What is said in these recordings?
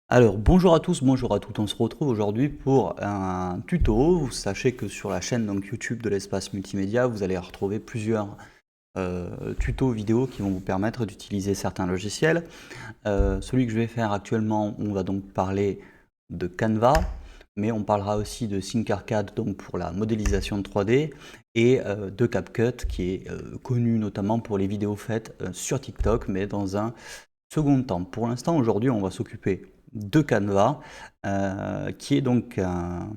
Alors bonjour à tous, bonjour à toutes, on se retrouve aujourd'hui pour un tuto. Vous sachez que sur la chaîne donc YouTube de l'espace multimédia, vous allez retrouver plusieurs tutos vidéo qui vont vous permettre d'utiliser certains logiciels. Celui que je vais faire actuellement, on va donc parler de Canva, mais on parlera aussi de Thinkercad donc pour la modélisation de 3D et de CapCut qui est connu notamment pour les vidéos faites sur TikTok, mais dans un second temps. Pour l'instant, aujourd'hui, on va s'occuper de Canva, qui est donc un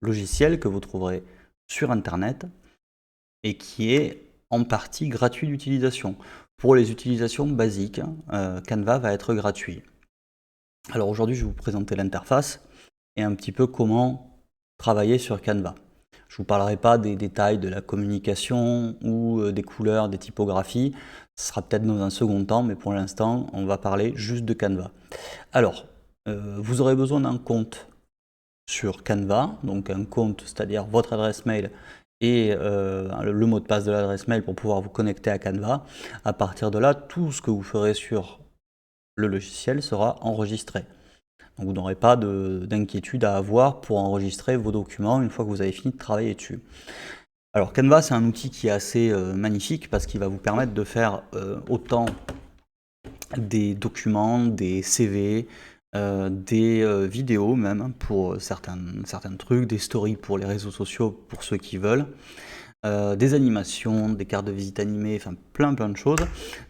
logiciel que vous trouverez sur Internet et qui est en partie gratuit d'utilisation. Pour les utilisations basiques, Canva va être gratuit. Alors aujourd'hui, je vais vous présenter l'interface et un petit peu comment travailler sur Canva. Je ne vous parlerai pas des détails de la communication ou des couleurs, des typographies. Ce sera peut-être dans un second temps, mais pour l'instant, on va parler juste de Canva. Alors, vous aurez besoin d'un compte sur Canva, donc un compte, c'est-à-dire votre adresse mail et le mot de passe de l'adresse mail pour pouvoir vous connecter à Canva. À partir de là, tout ce que vous ferez sur le logiciel sera enregistré. Donc vous n'aurez pas d'inquiétude à avoir pour enregistrer vos documents une fois que vous avez fini de travailler dessus. Alors Canva, c'est un outil qui est assez magnifique parce qu'il va vous permettre de faire autant des documents, des CV, des vidéos même hein, pour certains trucs, des stories pour les réseaux sociaux pour ceux qui veulent, des animations, des cartes de visite animées, enfin plein de choses.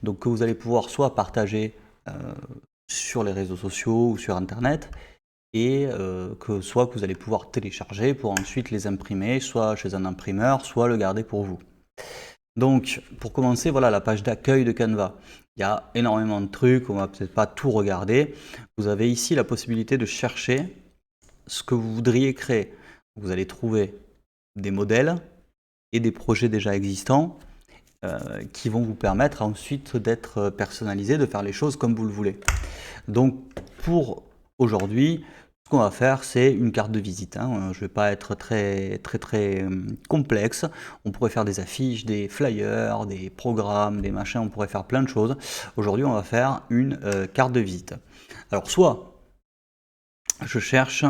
Donc que vous allez pouvoir soit partager sur les réseaux sociaux ou sur internet, et soit que vous allez pouvoir télécharger pour ensuite les imprimer, soit chez un imprimeur, soit le garder pour vous. Donc, pour commencer, voilà la page d'accueil de Canva. Il y a énormément de trucs, on va peut-être pas tout regarder. Vous avez ici la possibilité de chercher ce que vous voudriez créer. Vous allez trouver des modèles et des projets déjà existants qui vont vous permettre ensuite d'être personnalisés, de faire les choses comme vous le voulez. Donc, pour aujourd'hui, ce qu'on va faire, c'est une carte de visite. Hein. Je ne vais pas être très complexe. On pourrait faire des affiches, des flyers, des programmes, des machins. On pourrait faire plein de choses. Aujourd'hui, on va faire une carte de visite. Alors, soit je cherche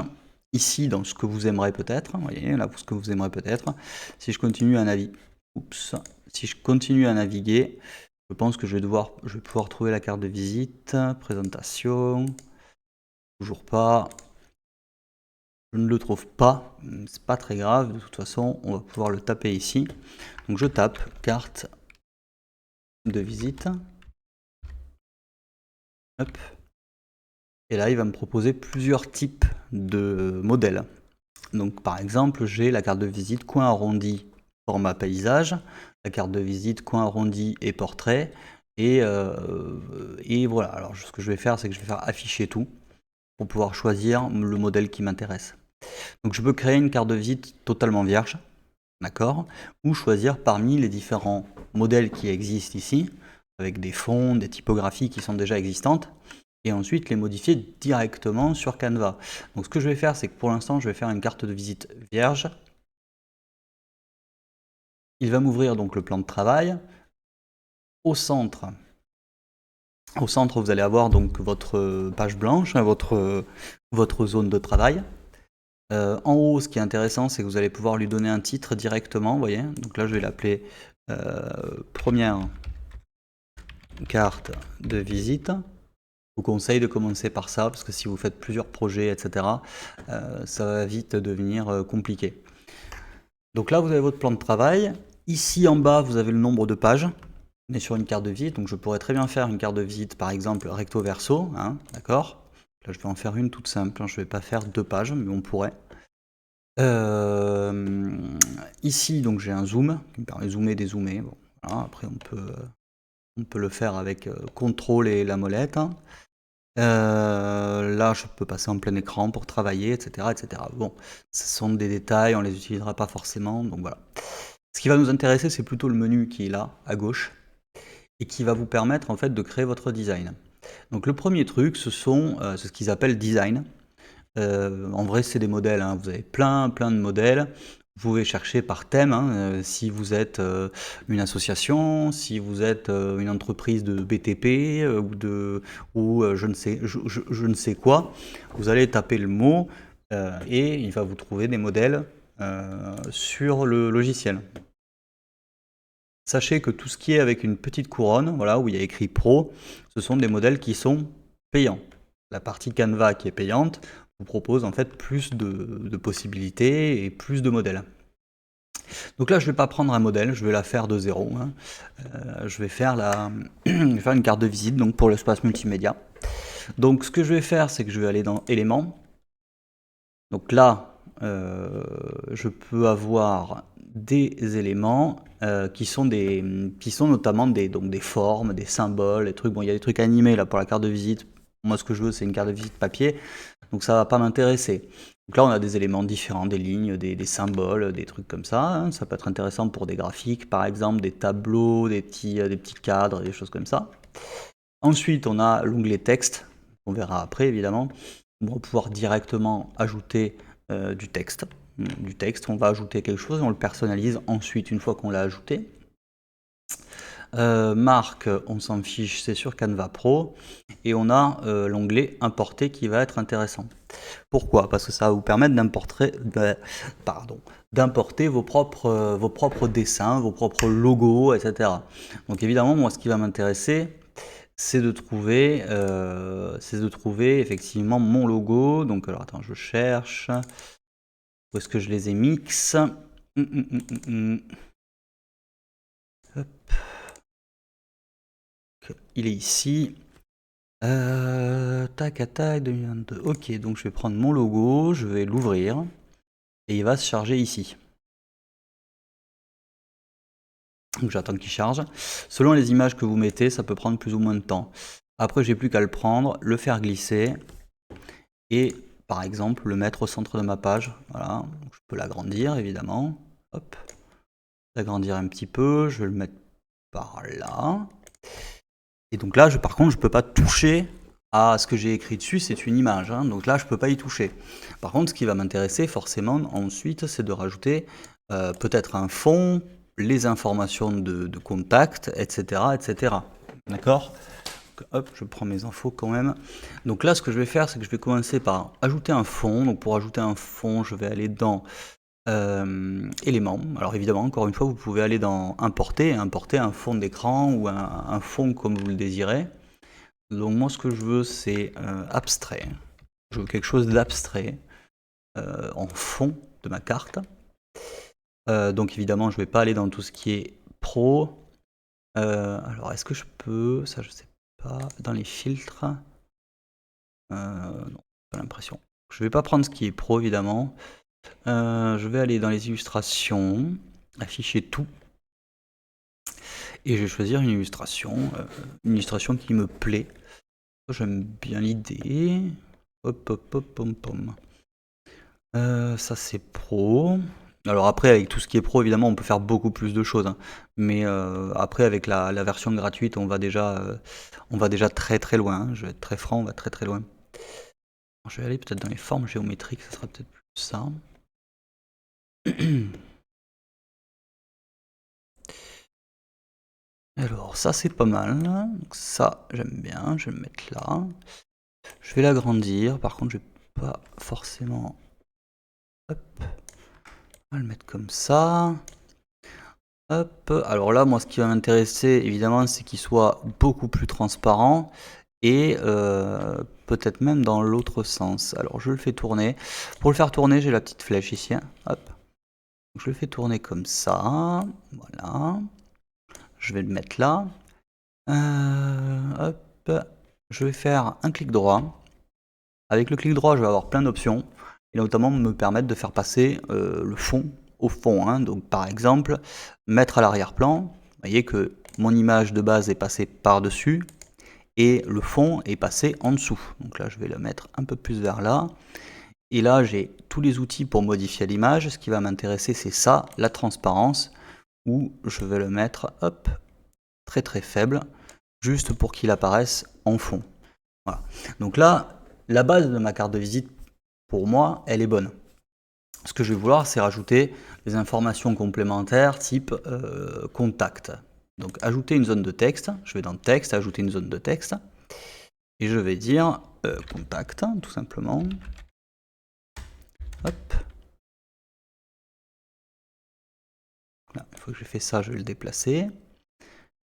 ici dans ce que vous aimerez peut-être. Vous voyez, là, ce que vous aimerez peut-être. Si je continue à naviguer, si je continue à naviguer, je pense que je vais pouvoir trouver la carte de visite, présentation. Toujours pas. Je ne le trouve pas. C'est pas très grave. De toute façon, on va pouvoir le taper ici. Donc je tape carte de visite. Hop. Et là, il va me proposer plusieurs types de modèles. Donc par exemple, j'ai la carte de visite coin arrondi format paysage, la carte de visite coin arrondi et portrait. Et voilà. Alors ce que je vais faire, c'est que je vais faire afficher tout pour pouvoir choisir le modèle qui m'intéresse. Donc je peux créer une carte de visite totalement vierge, d'accord, ou choisir parmi les différents modèles qui existent ici, avec des fonds, des typographies qui sont déjà existantes, et ensuite les modifier directement sur Canva. Donc ce que je vais faire, c'est que pour l'instant, je vais faire une carte de visite vierge. Il va m'ouvrir donc le plan de travail. Au centre, vous allez avoir donc votre page blanche, hein, votre zone de travail. En haut, ce qui est intéressant, c'est que vous allez pouvoir lui donner un titre directement, vous voyez. Donc là, je vais l'appeler première carte de visite. Je vous conseille de commencer par ça, parce que si vous faites plusieurs projets, etc., ça va vite devenir compliqué. Donc là, vous avez votre plan de travail. Ici, en bas, vous avez le nombre de pages. On est sur une carte de visite, donc je pourrais très bien faire une carte de visite, par exemple, recto verso, hein, d'accord. Là, je vais en faire une toute simple, hein, je ne vais pas faire 2 pages, mais on pourrait. Ici, donc j'ai un zoom qui me permet de zoomer, dézoomer. Bon, voilà. Après, on peut le faire avec CTRL et la molette. Hein. Là, je peux passer en plein écran pour travailler, etc., etc. Bon, ce sont des détails, on les utilisera pas forcément, donc voilà. Ce qui va nous intéresser, c'est plutôt le menu qui est là, à gauche, et qui va vous permettre en fait de créer votre design. Donc le premier truc, c'est ce qu'ils appellent design. En vrai, c'est des modèles, hein. Vous avez plein de modèles. Vous pouvez chercher par thème, hein, si vous êtes une association, si vous êtes une entreprise de BTP je ne sais quoi. Vous allez taper le mot et il va vous trouver des modèles sur le logiciel. Sachez que tout ce qui est avec une petite couronne, voilà, où il y a écrit Pro, ce sont des modèles qui sont payants. La partie Canva qui est payante vous propose en fait plus de possibilités et plus de modèles. Donc là, je ne vais pas prendre un modèle, je vais la faire de zéro, hein. Je vais faire je vais faire une carte de visite donc pour l'espace multimédia. Donc ce que je vais faire, c'est que je vais aller dans éléments. Donc là, je peux avoir des éléments qui sont notamment donc des formes, des symboles, des trucs. Bon, il y a des trucs animés là pour la carte de visite. Moi, ce que je veux, c'est une carte de visite papier, donc ça va pas m'intéresser. Donc là, on a des éléments différents, des lignes, des symboles, des trucs comme ça, hein. Ça peut être intéressant pour des graphiques, par exemple, des tableaux, des petits cadres, des choses comme ça. Ensuite, on a l'onglet texte. On verra après, évidemment. On va pouvoir directement ajouter du texte. On va ajouter quelque chose et on le personnalise ensuite, une fois qu'on l'a ajouté. Marque, on s'en fiche, c'est sur Canva Pro. Et on a l'onglet importer qui va être intéressant. Pourquoi? Parce que ça va vous permettre d'importer vos propres dessins, vos propres logos, etc. Donc évidemment, moi, ce qui va m'intéresser, c'est de trouver effectivement mon logo. Donc alors attends, je cherche. Où est-ce que je les ai mix? Hop. Il est ici. Tac à tac 2022. Ok, donc je vais prendre mon logo, je vais l'ouvrir et il va se charger ici. Donc j'attends qu'il charge. Selon les images que vous mettez, ça peut prendre plus ou moins de temps. Après, j'ai plus qu'à le prendre, le faire glisser et par exemple le mettre au centre de ma page. Voilà, donc, je peux l'agrandir évidemment. Hop, l'agrandir un petit peu, je vais le mettre par là. Et donc là, par contre, je ne peux pas toucher à ce que j'ai écrit dessus, c'est une image, hein, donc là, je ne peux pas y toucher. Par contre, ce qui va m'intéresser forcément ensuite, c'est de rajouter peut-être un fond, les informations de contact, etc. etc. D'accord? Hop, je prends mes infos quand même. Donc là, ce que je vais faire, c'est que je vais commencer par ajouter un fond. Donc pour ajouter un fond, je vais aller dans éléments. Alors évidemment, encore une fois, vous pouvez aller dans importer un fond d'écran ou un fond comme vous le désirez. Donc moi, ce que je veux, c'est abstrait. Je veux quelque chose d'abstrait en fond de ma carte. Donc évidemment, je ne vais pas aller dans tout ce qui est pro. Alors, est-ce que je peux? Ça, je sais pas. Dans les filtres. Non, pas l'impression. Je vais pas prendre ce qui est pro, évidemment. Je vais aller dans les illustrations, afficher tout. Et je vais choisir une illustration qui me plaît. J'aime bien l'idée. Hop, hop, hop, pom, pom. Ça, c'est pro. Alors après, avec tout ce qui est pro, évidemment, on peut faire beaucoup plus de choses, hein. Mais après, avec la version gratuite, on va déjà très très loin, hein. Je vais être très franc, on va très très loin. Je vais aller peut-être dans les formes géométriques, ça sera peut-être plus ça. Alors ça c'est pas mal, donc ça j'aime bien, je vais le mettre là. Je vais l'agrandir, par contre je vais pas forcément... Hop, on va le mettre comme ça. Hop, alors là moi ce qui va m'intéresser évidemment c'est qu'il soit beaucoup plus transparent et peut-être même dans l'autre sens. Alors je le fais tourner. Pour le faire tourner j'ai la petite flèche ici, hein. Hop. Donc, je le fais tourner comme ça, voilà. Je vais le mettre là. Hop, je vais faire un clic droit. Avec le clic droit, je vais avoir plein d'options, et notamment me permettre de faire passer le fond au fond, hein. Donc par exemple, mettre à l'arrière-plan. Vous voyez que mon image de base est passée par-dessus, et le fond est passé en dessous. Donc là, je vais le mettre un peu plus vers là. Et là, j'ai tous les outils pour modifier l'image. Ce qui va m'intéresser, c'est ça, la transparence, où je vais le mettre, hop, très très faible, juste pour qu'il apparaisse en fond. Voilà. Donc là, la base de ma carte de visite, pour moi, elle est bonne. ce que je vais vouloir, c'est rajouter des informations complémentaires type contact. Donc ajouter une zone de texte, je vais dans texte, ajouter une zone de texte, et je vais dire contact, tout simplement. Hop. Là, une fois que j'ai fait ça, je vais le déplacer.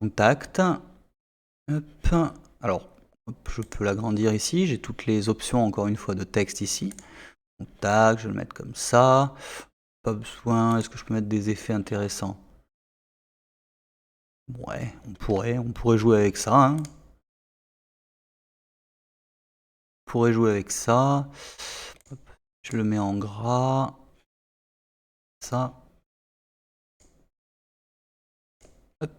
Contact. Hop. Alors, hop, je peux l'agrandir ici, j'ai toutes les options encore une fois de texte ici. Contact, je vais le mettre comme ça. Pas besoin, est-ce que je peux mettre des effets intéressants? Ouais, on pourrait jouer avec ça, hein. On pourrait jouer avec ça. Hop, je le mets en gras. Ça. Hop.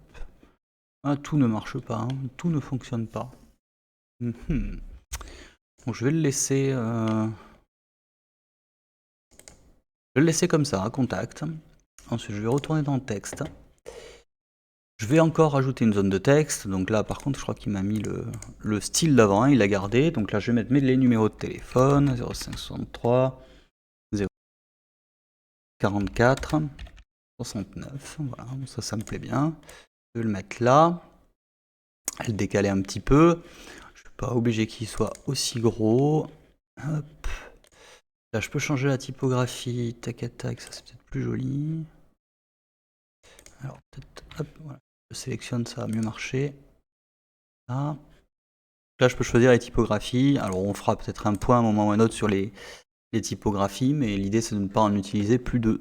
Ah, tout ne marche pas, hein. Tout ne fonctionne pas. Bon, je vais le laisser. Je vais le laisser comme ça, contact. Ensuite, je vais retourner dans le texte. Je vais encore rajouter une zone de texte. Donc là, par contre, je crois qu'il m'a mis le style d'avant, hein, il l'a gardé. Donc là, je vais mettre les numéros de téléphone. 0563 044 69. Voilà, ça me plaît bien. Je vais le mettre là. Le décaler un petit peu. Je ne suis pas obligé qu'il soit aussi gros. Hop. Là, je peux changer la typographie. Tac à tac, ça c'est peut-être plus joli. Alors, peut-être, hop, voilà. Je sélectionne, ça va mieux marcher. Là. Là, je peux choisir les typographies. Alors, on fera peut-être un point à un moment ou un autre sur les typographies, mais l'idée, c'est de ne pas en utiliser plus de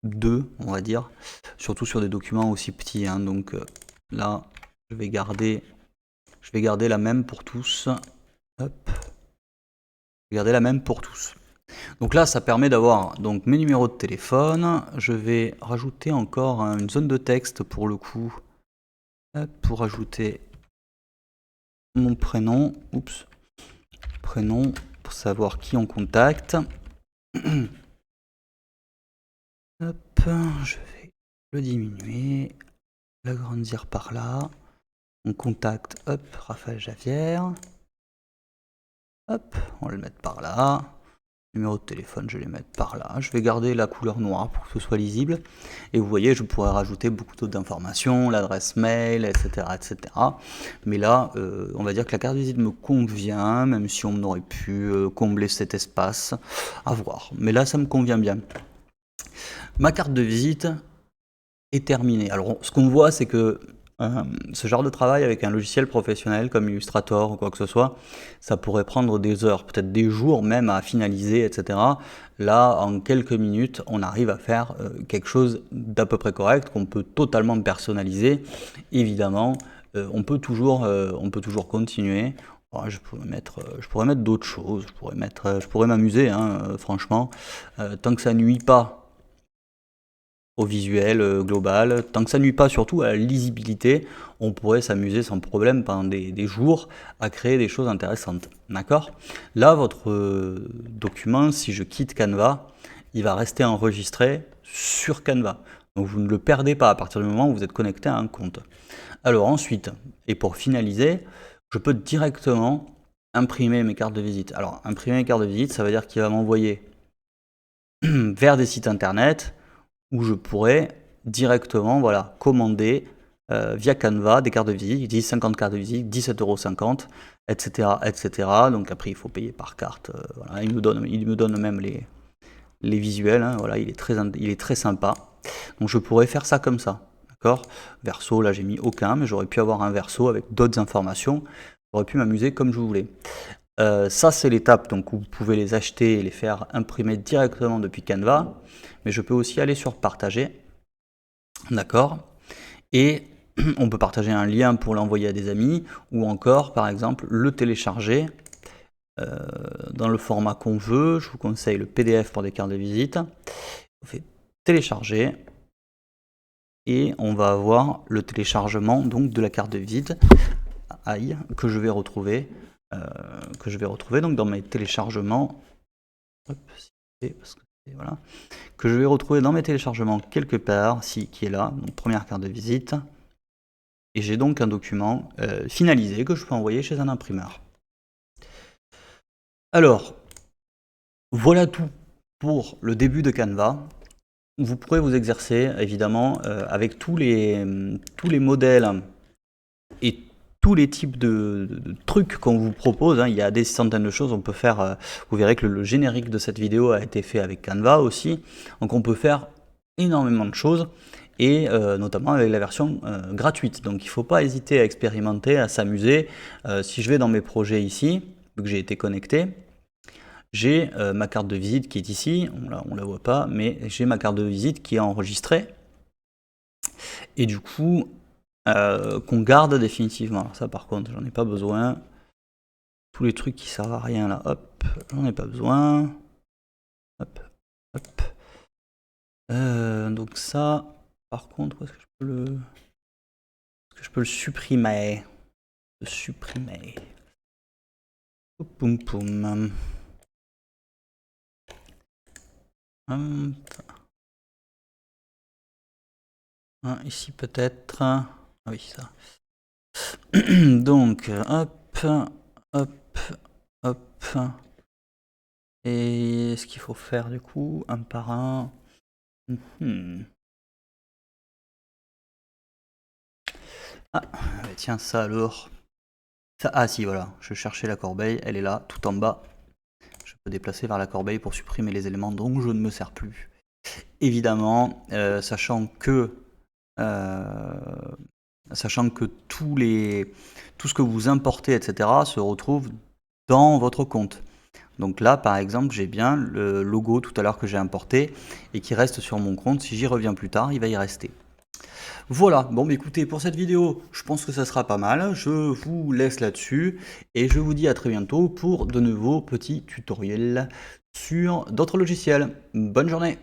2, on va dire. Surtout sur des documents aussi petits, hein. Donc là, je vais garder la même pour tous. Hop. Je vais garder la même pour tous. Donc là, ça permet d'avoir donc mes numéros de téléphone. Je vais rajouter encore une zone de texte pour le coup. Hop, pour ajouter mon prénom. Oups. Prénom pour savoir qui on contacte. Hop, je vais le diminuer, l'agrandir par là. On contacte, hop, Raphaël Javière. Hop, on va le mettre par là. Numéro de téléphone, je vais les mettre par là. Je vais garder la couleur noire pour que ce soit lisible. Et vous voyez, je pourrais rajouter beaucoup d'autres informations, l'adresse mail, etc., etc. Mais là, on va dire que la carte de visite me convient, même si on aurait pu combler cet espace. À voir. Mais là, ça me convient bien. Ma carte de visite est terminée. Alors, ce qu'on voit, c'est que ce genre de travail avec un logiciel professionnel comme Illustrator ou quoi que ce soit, ça pourrait prendre des heures, peut-être des jours même à finaliser, etc. Là, en quelques minutes, on arrive à faire quelque chose d'à peu près correct, qu'on peut totalement personnaliser. Évidemment, on peut toujours continuer. Alors, je pourrais mettre d'autres choses, je pourrais m'amuser, hein, franchement, tant que ça nuit pas au visuel global. Tant que ça nuit pas surtout à la lisibilité, on pourrait s'amuser sans problème pendant des jours à créer des choses intéressantes. D'accord? Là, votre document, si je quitte Canva, il va rester enregistré sur Canva. Donc vous ne le perdez pas à partir du moment où vous êtes connecté à un compte. Alors ensuite, et pour finaliser, je peux directement imprimer mes cartes de visite. Alors imprimer mes cartes de visite, ça veut dire qu'il va m'envoyer vers des sites internet où je pourrais directement commander via Canva des cartes de visite. Ils disent 50 cartes de visite, 17,50 €, etc., etc. Donc après, il faut payer par carte. Voilà. Il me donne même les visuels. Hein. Voilà, il est très sympa. Donc je pourrais faire ça comme ça. D'accord ? Verso, là j'ai mis aucun, mais j'aurais pu avoir un verso avec d'autres informations. J'aurais pu m'amuser comme je voulais. Ça, c'est l'étape donc, où vous pouvez les acheter et les faire imprimer directement depuis Canva. Mais je peux aussi aller sur partager. D'accord ? Et on peut partager un lien pour l'envoyer à des amis ou encore, par exemple, le télécharger dans le format qu'on veut. Je vous conseille le PDF pour des cartes de visite. On fait télécharger et on va avoir le téléchargement donc, de la carte de visite que je vais retrouver. Donc dans mes téléchargements. Hop, parce que voilà, que je vais retrouver dans mes téléchargements quelque part, qui est là, donc première carte de visite. Et j'ai donc un document finalisé que je peux envoyer chez un imprimeur. Alors, voilà tout pour le début de Canva, vous pourrez vous exercer évidemment avec tous les modèles et tous les types de trucs qu'on vous propose. Il y a des centaines de choses. On peut faire, vous verrez que le générique de cette vidéo a été fait avec Canva aussi. Donc on peut faire énormément de choses, et notamment avec la version gratuite. Donc il ne faut pas hésiter à expérimenter, à s'amuser. Si je vais dans mes projets ici, vu que j'ai été connecté, j'ai ma carte de visite qui est ici, on la voit pas, mais j'ai ma carte de visite qui est enregistrée, et du coup qu'on garde définitivement. Alors ça par contre j'en ai pas besoin, tous les trucs qui servent à rien là, hop, j'en ai pas besoin, hop, hop. Donc ça par contre, est-ce que je peux le supprimer? Poum poum. Ici peut-être. Ah oui, ça. Donc, hop, hop, hop. Et ce qu'il faut faire du coup, un par un. Ah, tiens, ça alors. Ça, ah si, voilà, je cherchais la corbeille, elle est là, tout en bas. Je peux déplacer vers la corbeille pour supprimer les éléments dont je ne me sers plus. Évidemment, sachant que tout ce que vous importez, etc., se retrouve dans votre compte. Donc là, par exemple, j'ai bien le logo tout à l'heure que j'ai importé et qui reste sur mon compte. Si j'y reviens plus tard, il va y rester. Voilà, bon bah écoutez, pour cette vidéo, je pense que ça sera pas mal. Je vous laisse là-dessus et je vous dis à très bientôt pour de nouveaux petits tutoriels sur d'autres logiciels. Bonne journée!